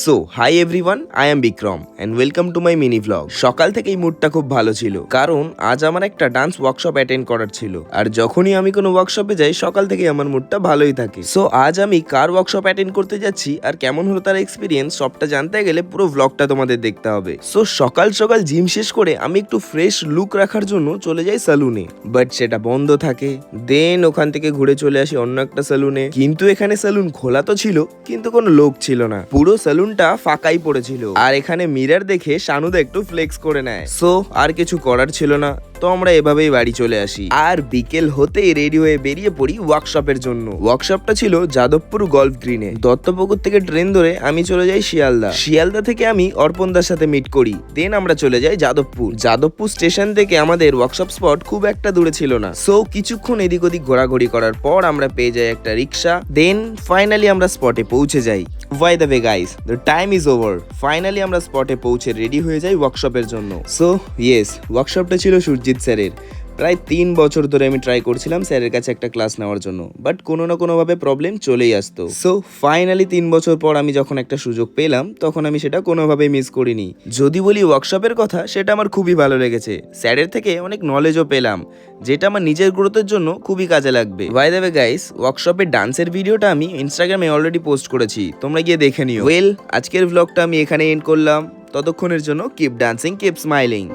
So hi everyone, I am Vikram and welcome to my mini vlog. সকাল থেকেই মুডটা খুব ভালো ছিল, কারণ আজ আমার একটা ডান্স ওয়ার্কশপ অ্যাটেন্ড করার ছিল। আর যখনই আমি কোনো ওয়ার্কশপে যাই, সকাল থেকেই আমার মুডটা ভালোই থাকে। সো আজ আমি কার ওয়ার্কশপ অ্যাটেন্ড করতে যাচ্ছি আর কেমন হলো তার এক্সপিরিয়েন্স, সবটা জানতে গেলে পুরো ভ্লগটা তোমাদের দেখতে হবে। সো সকাল সকাল জিম শেষ করে আমি একটু ফ্রেশ লুক রাখার জন্য চলে যাই সেলুনে, বাট সেটা বন্ধ থাকে। দেন ওখান থেকে ঘুরে চলে আসি অন্য একটা সেলুনে, কিন্তু এখানে সেলুন খোলা তো ছিল, কিন্তু কোনো লোক ছিল না। পুরো সেলুনটা ফাঁকাই পড়েছিল। আর এখানে মিরর দেখে শানুদা একটু ফ্লেক্স করে নেয়। সো আর কিছু করার ছিল না, তো আমরা এভাবেই বাড়ি চলে আসি। আর বিকেল হতেই রেডি হয়ে বেরিয়ে পড়ি ওয়ার্কশপের জন্য। ওয়ার্কশপটা ছিল যাদবপুর গলফ গ্রিনে। দত্তপুকুর থেকে ট্রেন ধরে আমি চলে যাই শিয়ালদা। শিয়ালদা থেকে আমি অর্পণদার সাথে মিট করি। দেন আমরা চলে যাই যাদবপুর। যাদবপুর স্টেশন থেকে আমাদের ওয়ার্কশপ স্পট খুব একটা দূরে ছিল না। সো কিছুক্ষণ এদিক ওদিক ঘোরাঘুরি করার পর আমরা পেয়ে যাই একটা রিক্সা। দেন ফাইনালি আমরা স্পটে পৌঁছে যাই। By the way guys, the time is over. Finally আমরা স্পটে পৌঁছে রেডি হয়ে যাই ওয়ার্কশপের জন্য। সো ইয়েস, ওয়ার্কশপটা ছিল সুরজিৎ স্যারের। প্রায় 3 বছর ধরে আমি ট্রাই করছিলাম স্যারের কাছে একটা ক্লাস নেওয়ার জন্য, বাট কোনো না কোনোভাবে প্রবলেম চলেই আসতো। সো ফাইনালি 3 বছর পর আমি যখন একটা সুযোগ পেলাম, তখন আমি সেটা কোনোভাবেই মিস করিনি। যদি বলি ওয়ার্কশপের কথা, সেটা আমার খুবই ভালো লেগেছে। স্যারের থেকে অনেক নলেজও পেলাম, যেটা আমার নিজের গ্রোথের জন্য খুবই কাজে লাগবে। বাই দ্য ওয়ে গাইস, ওয়ার্কশপের ডান্সের ভিডিওটা আমি ইনস্টাগ্রামে অলরেডি পোস্ট করেছি, তোমরা গিয়ে দেখে নিও। ওয়েল, আজকের ভ্লগটা আমি এখানে এন্ড করলাম। ততক্ষণের জন্য কিপ ডান্সিং, কিপ স্মাইলিং।